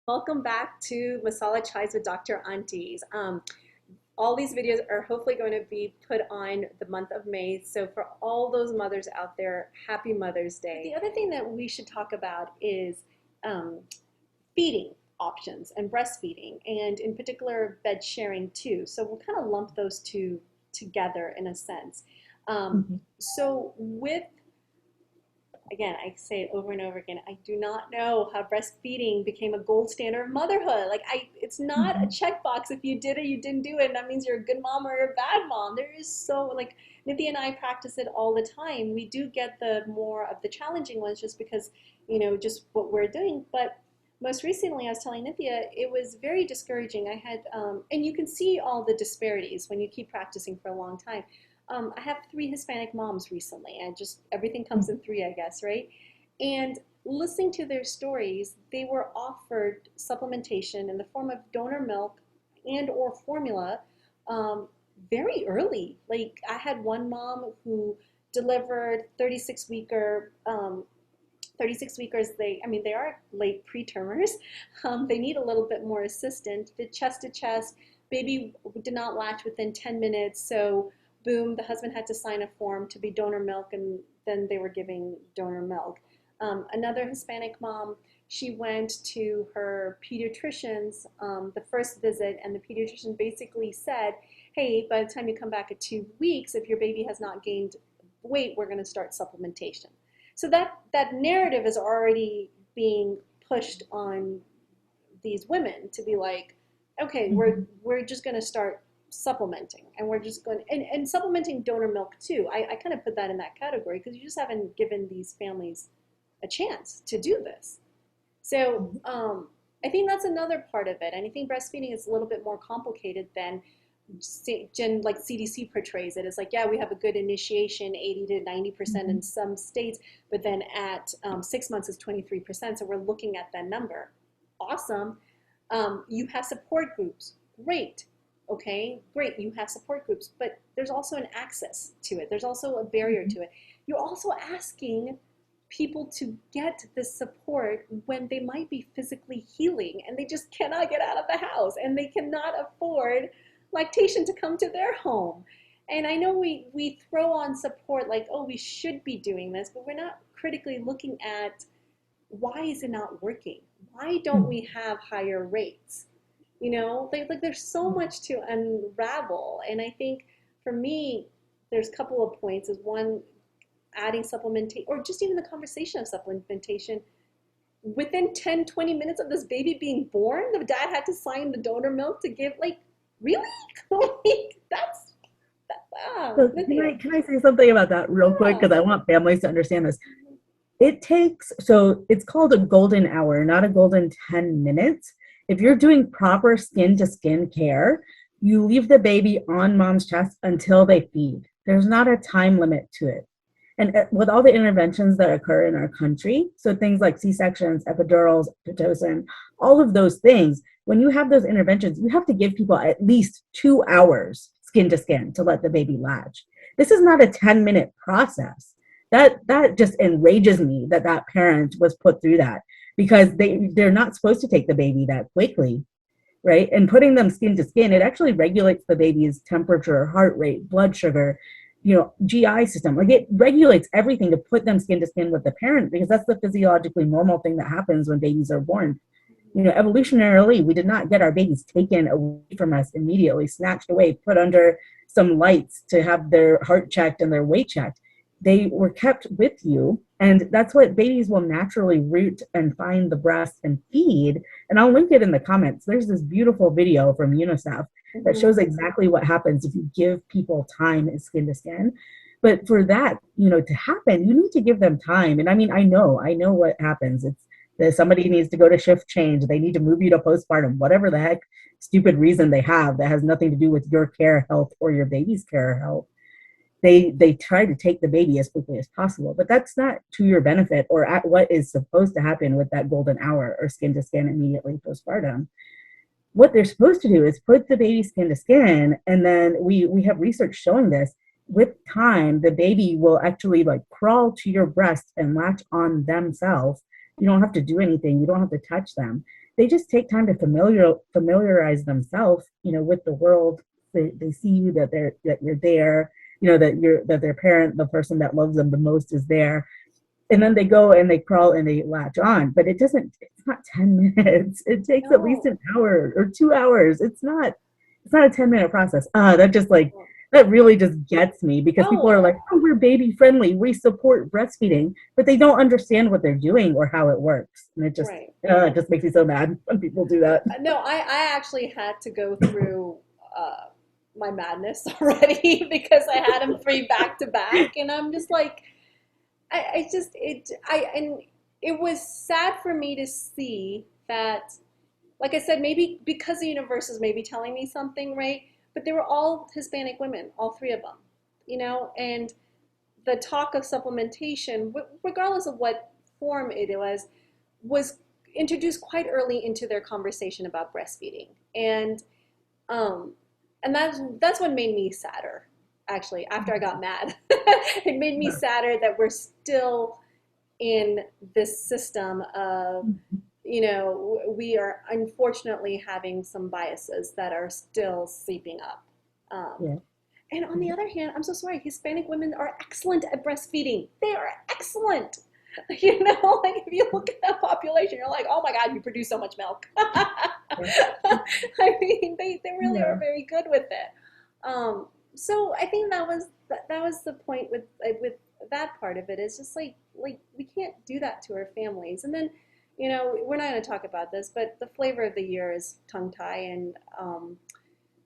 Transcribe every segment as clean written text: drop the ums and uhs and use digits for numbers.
Welcome back to Masala Chais with Dr. Aunties. All these videos are hopefully going to be put on the month of May. So for all those mothers out there, happy Mother's Day. The other thing that we should talk about is feeding options and breastfeeding, and in particular bed sharing too. So we'll kind of lump those two together in a sense. So with, again, I say it over and over again, I do not know how breastfeeding became a gold standard of motherhood. It's not a checkbox. If you did it, you didn't do it, and that means you're a good mom or a bad mom. There is Nithya and I practice it all the time. We do get the more of the challenging ones just because, just what we're doing. But most recently, I was telling Nithya, it was very discouraging. I had, and you can see all the disparities when you keep practicing for a long time. I have 3 Hispanic moms recently, and everything comes in 3, I guess, right? And listening to their stories, they were offered supplementation in the form of donor milk and or formula very early. Like, I had one mom who delivered 36-weekers. They are late pretermers. They need a little bit more assistance. Did chest to chest. Baby did not latch within 10 minutes, so boom, the husband had to sign a form to be donor milk, and then they were giving donor milk. Another Hispanic mom, she went to her pediatrician's the first visit, and the pediatrician basically said, hey, by the time you come back at 2 weeks, if your baby has not gained weight, we're going to start supplementation. So that narrative is already being pushed on these women to be like, okay, we're just going to start supplementing, and we're just going and supplementing donor milk too. I kind of put that in that category because you just haven't given these families a chance to do this. So I think that's another part of it, and I think breastfeeding is a little bit more complicated than like CDC portrays it. It's like, yeah, we have a good initiation, 80 to 90% in some states, but then at 6 months is 23%. So we're looking at that number. Awesome. You have support groups. Great. Okay, great, you have support groups, but there's also an access to it. There's also a barrier to it. You're also asking people to get this support when they might be physically healing and they just cannot get out of the house, and they cannot afford lactation to come to their home. And I know we throw on support like, oh, we should be doing this, but we're not critically looking at why is it not working? Why don't we have higher rates? There's so much to unravel. And I think for me, there's a couple of points. Is one, adding supplementation, or just even the conversation of supplementation. Within 10, 20 minutes of this baby being born, the dad had to sign the donor milk to give, really? So can I say something about that real quick? Because I want families to understand this. It's called a golden hour, not a golden 10 minutes. If you're doing proper skin-to-skin care, you leave the baby on mom's chest until they feed. There's not a time limit to it. And with all the interventions that occur in our country, so things like C-sections, epidurals, Pitocin, all of those things, when you have those interventions, you have to give people at least 2 hours skin-to-skin to let the baby latch. This is not a 10-minute process. That just enrages me that parent was put through that, because they're not supposed to take the baby that quickly, right? And putting them skin to skin, it actually regulates the baby's temperature, heart rate, blood sugar, GI system. Like, it regulates everything to put them skin to skin with the parent, because that's the physiologically normal thing that happens when babies are born. Evolutionarily, we did not get our babies taken away from us immediately, snatched away, put under some lights to have their heart checked and their weight checked. They were kept with you, and that's what babies will naturally root and find the breast and feed. And I'll link it in the comments. There's this beautiful video from UNICEF that shows exactly what happens if you give people time and skin to skin. But for that, to happen, you need to give them time. And I know what happens. It's that somebody needs to go to shift change. They need to move you to postpartum, whatever the heck stupid reason they have that has nothing to do with your care, health, or your baby's care, health. They try to take the baby as quickly as possible, but that's not to your benefit or at what is supposed to happen with that golden hour or skin to skin immediately postpartum. what they're supposed to do is put the baby skin to skin, and then we have research showing this. With time, the baby will actually like crawl to your breast and latch on themselves. You don't have to do anything. You don't have to touch them. They just take time to familiarize themselves, with the world. They see you, that you're there, that their parent, the person that loves them the most, is there, and then they go and they crawl and they latch on. But it's not 10 minutes. It takes at least No. an hour or 2 hours. It's not a 10-minute process. That really just gets me, because people are Oh, like, oh, we're baby friendly, we support breastfeeding, but they don't understand what they're doing or how it works. And right. it just makes me so mad when people do that. No, I actually had to go through my madness already because I had them three back to back, and I'm just like, I just and it was sad for me to see that, like I said, maybe because the universe is maybe telling me something, right? But they were all Hispanic women, all three of them, and the talk of supplementation, regardless of what form it was introduced quite early into their conversation about breastfeeding, um, and that's what made me sadder. Actually, after I got mad, it made me sadder that we're still in this system of, we are unfortunately having some biases that are still seeping up. Um, Yeah. and on the other hand, I'm so sorry, Hispanic women are excellent at breastfeeding. They are excellent. Like if you look at that population, you're like, oh my God, you produce so much milk. I mean, they really are Yeah. very good with it. So I think that was the point with that part of it. Is just like we can't do that to our families. And then, we're not going to talk about this, but the flavor of the year is tongue tie, and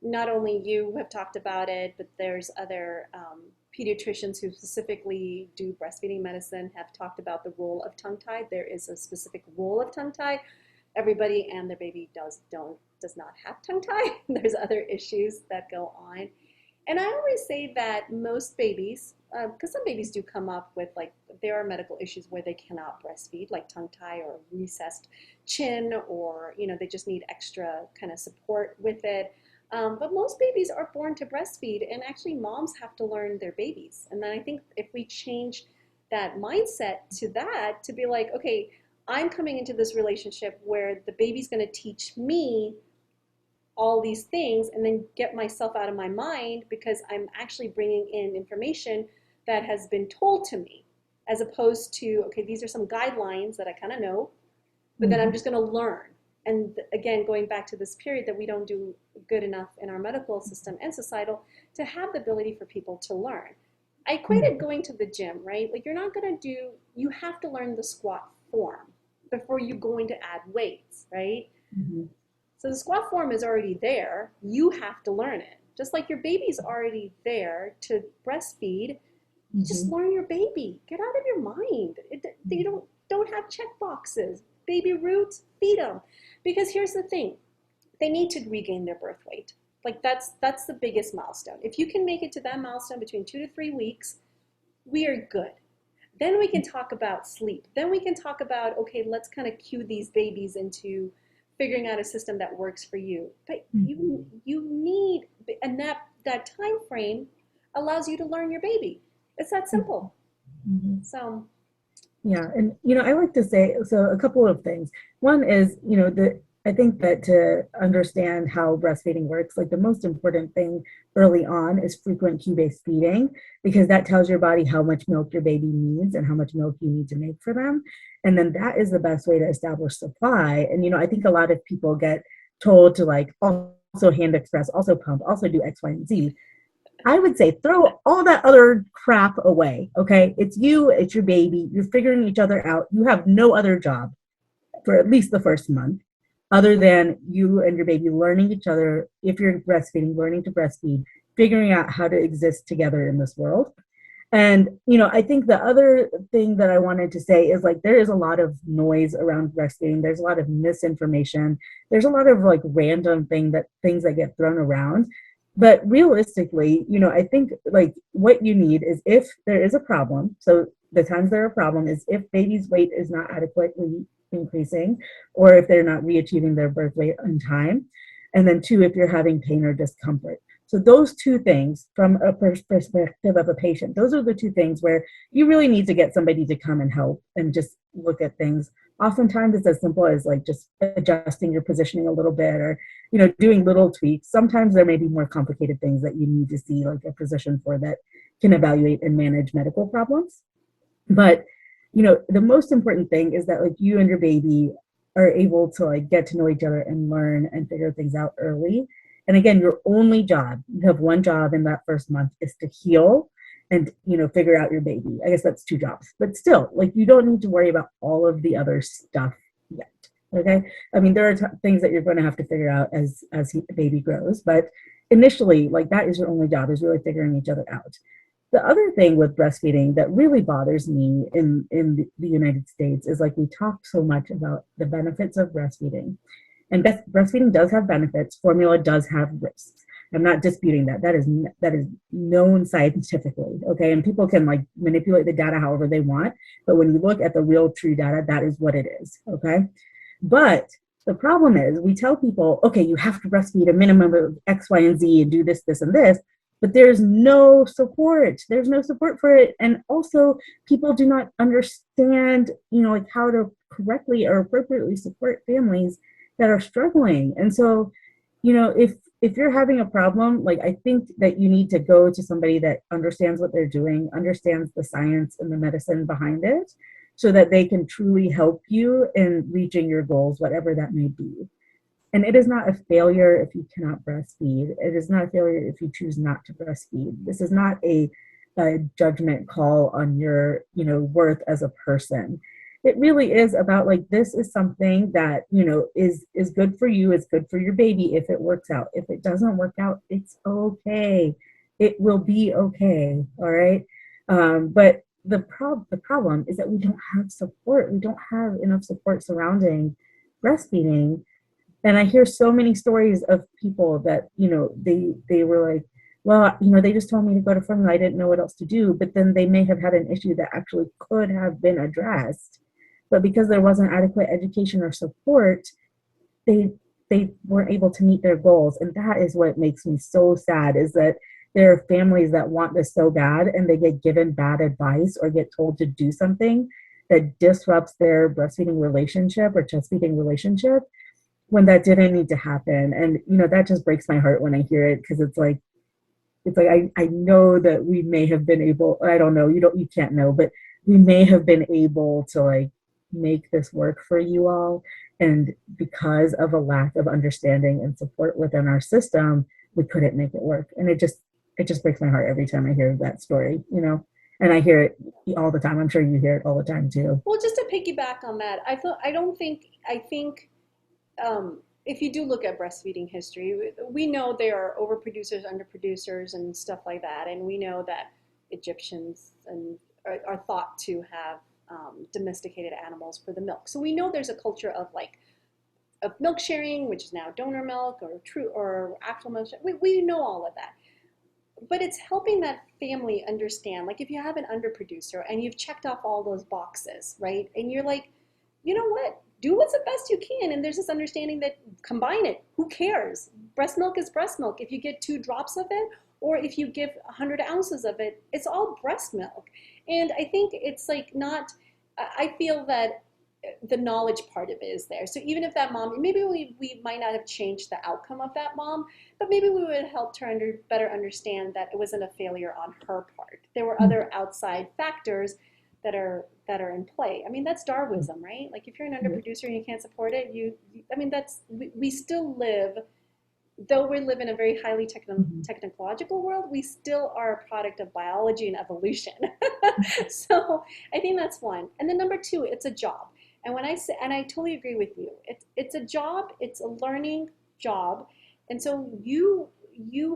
not only you have talked about it, but there's other pediatricians who specifically do breastfeeding medicine have talked about the role of tongue tie. There is a specific role of tongue tie. Everybody and their baby does not have tongue tie. There's other issues that go on. And I always say that most babies, because some babies do come up with, like, there are medical issues where they cannot breastfeed, like tongue tie or recessed chin, or, they just need extra kind of support with it. But most babies are born to breastfeed, and actually moms have to learn their babies. And then I think if we change that mindset to that, to be like, okay, I'm coming into this relationship where the baby's going to teach me all these things, and then get myself out of my mind because I'm actually bringing in information that has been told to me, as opposed to, okay, these are some guidelines that I kind of know, but then I'm just going to learn. And again, going back to this period that we don't do good enough in our medical system and societal to have the ability for people to learn. I equated going to the gym, right? Like, you're not going to you have to learn the squat form before you go in to add weights, right? Mm-hmm. So the squat form is already there. You have to learn it. Just like your baby's already there to breastfeed, just Mm-hmm. learn your baby. Get out of your mind. You don't have check boxes. Baby roots, feed them. Because here's the thing, they need to regain their birth weight. Like, that's the biggest milestone. If you can make it to that milestone between 2 to 3 weeks, we are good. Then we can talk about sleep. Then we can talk about, okay, let's kind of cue these babies into figuring out a system that works for you. But you need, and that time frame allows you to learn your baby. It's that simple. Mm-hmm. So Yeah, and I like to say, so a couple of things. One is, I think that to understand how breastfeeding works, like the most important thing early on is frequent cue-based feeding, because that tells your body how much milk your baby needs and how much milk you need to make for them. And then that is the best way to establish supply. And I think a lot of people get told to, like, also hand express, also pump, also do X, Y, and Z. I would say throw all that other crap away. Okay. It's you, it's your baby. You're figuring each other out. You have no other job for at least the first month, other than you and your baby learning each other. If you're breastfeeding, learning to breastfeed, figuring out how to exist together in this world. And, I think the other thing that I wanted to say is, like, there is a lot of noise around breastfeeding. There's a lot of misinformation. There's a lot of, like, random things that get thrown around. But realistically, I think, like, what you need is, if there is a problem, so the times there are a problem is if baby's weight is not adequately increasing, or if they're not reachieving their birth weight on time. And then two, if you're having pain or discomfort. So those two things from a perspective of a patient, those are the two things where you really need to get somebody to come and help and just look at things. Oftentimes it's as simple as like just adjusting your positioning a little bit, or doing little tweaks. Sometimes there may be more complicated things that you need to see like a physician for that can evaluate and manage medical problems. But the most important thing is that like you and your baby are able to like get to know each other and learn and figure things out early. And again, your only job, you have one job in that first month, is to heal and figure out your baby. I guess that's two jobs, but still, like, you don't need to worry about all of the other stuff yet. Okay, I mean, there are things that you're going to have to figure out as the baby grows, but initially, like, that is your only job, is really figuring each other out. The other thing with breastfeeding that really bothers me in the United States is, like, we talk so much about the benefits of breastfeeding. And breastfeeding does have benefits. Formula does have risks. I'm not disputing that. That is known scientifically, okay? And people can like manipulate the data however they want, but when you look at the real true data, that is what it is, okay? But the problem is we tell people, okay, you have to breastfeed a minimum of X, Y, and Z and do this, this, and this, but there's no support. There's no support for it. And also people do not understand, like, how to correctly or appropriately support families that are struggling. And so, if you're having a problem, like, I think that you need to go to somebody that understands what they're doing, understands the science and the medicine behind it, so that they can truly help you in reaching your goals, whatever that may be. And it is not a failure if you cannot breastfeed. It is not a failure if you choose not to breastfeed. This is not a judgment call on your, worth as a person. It really is about, like, this is something that, is good for you, is good for your baby if it works out. If it doesn't work out, it's okay. It will be okay. All right. But the problem is that we don't have support. We don't have enough support surrounding breastfeeding. And I hear so many stories of people that, they were like, well, they just told me to go to formula. I didn't know what else to do. But then they may have had an issue that actually could have been addressed. But because there wasn't adequate education or support, they weren't able to meet their goals. And that is what makes me so sad, is that there are families that want this so bad and they get given bad advice or get told to do something that disrupts their breastfeeding relationship or chest feeding relationship, when that didn't need to happen. And that just breaks my heart when I hear it, because it's like I know that we may have been able, I don't know, you can't know, but we may have been able to, like, make this work for you all. And because of a lack of understanding and support within our system, we couldn't make it work. And it just breaks my heart every time I hear that story, and I hear it all the time. I'm sure you hear it all the time too. Well, just to piggyback on that, I think if you do look at breastfeeding history, we know there are overproducers, underproducers, and stuff like that, and we know that Egyptians are thought to have domesticated animals for the milk. So we know there's a culture of milk sharing, which is now donor milk or actual milk. We know all of that. But it's helping that family understand, like, if you have an underproducer and you've checked off all those boxes, right? And you're like, you know what? Do what's the best you can. And there's this understanding that combine it. Who cares? Breast milk is breast milk. If you get 2 drops of it, or if you give 100 ounces of it, it's all breast milk. And I think it's like I feel that the knowledge part of it is there. So even if that mom, maybe we might not have changed the outcome of that mom, but maybe we would have helped her better understand that it wasn't a failure on her part. There were other outside factors that are in play. I mean, that's Darwinism, right? Like, if you're an underproducer and you can't support it, we still live, though we live in a very highly technological world, we still are a product of biology and evolution. So I think that's one. And then number 2, it's a job. And when I say, and I totally agree with you, it's a job, it's a learning job. And so you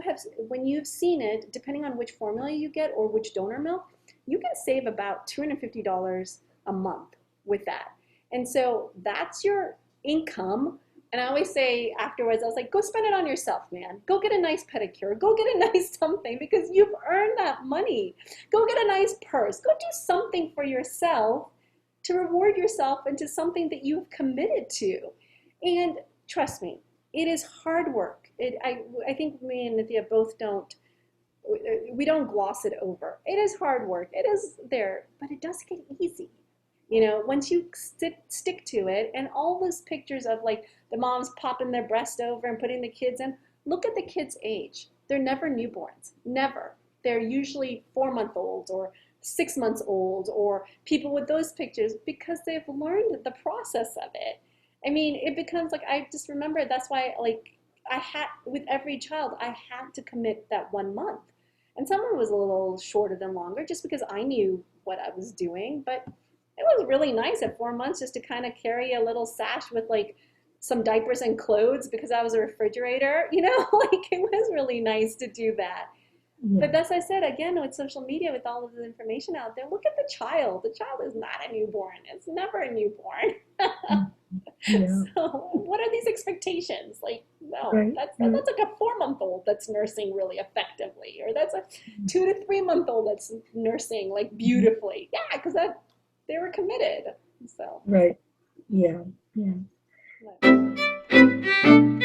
have, when you've seen it, depending on which formula you get or which donor milk, you can save about $250 a month with that. And so that's your income. And I always say afterwards, I was like, go spend it on yourself, man. Go get a nice pedicure. Go get a nice something, because you've earned that money. Go get a nice purse. Go do something for yourself to reward yourself into something that you've committed to. And trust me, It is hard work. I think me and Nithya both don't, we don't gloss it over. It is hard work. It is there, but it does get easy. Once you stick to it, and all those pictures of like the moms popping their breast over and putting the kids in, look at the kids' age. They're never newborns, never. They're usually 4 month olds or 6 months old or people with those pictures because they've learned the process of it. I mean, it becomes like I just remember that's why like I had with every child I had to commit that 1 month. And someone was a little shorter than longer just because I knew what I was doing. But it was really nice at 4 months just to kind of carry a little sash with like some diapers and clothes because I was a refrigerator, like it was really nice to do that. But Yeah. as I said, again, with social media, with all of the information out there, look at the child. The child is not a newborn. It's never a newborn. Yeah. So what are these expectations? Like, no, Right. that's like a 4 month old that's nursing really effectively, or that's a 2 to 3 month old that's nursing like beautifully. Yeah, because that they were committed. So. Right. Yeah. Yeah. But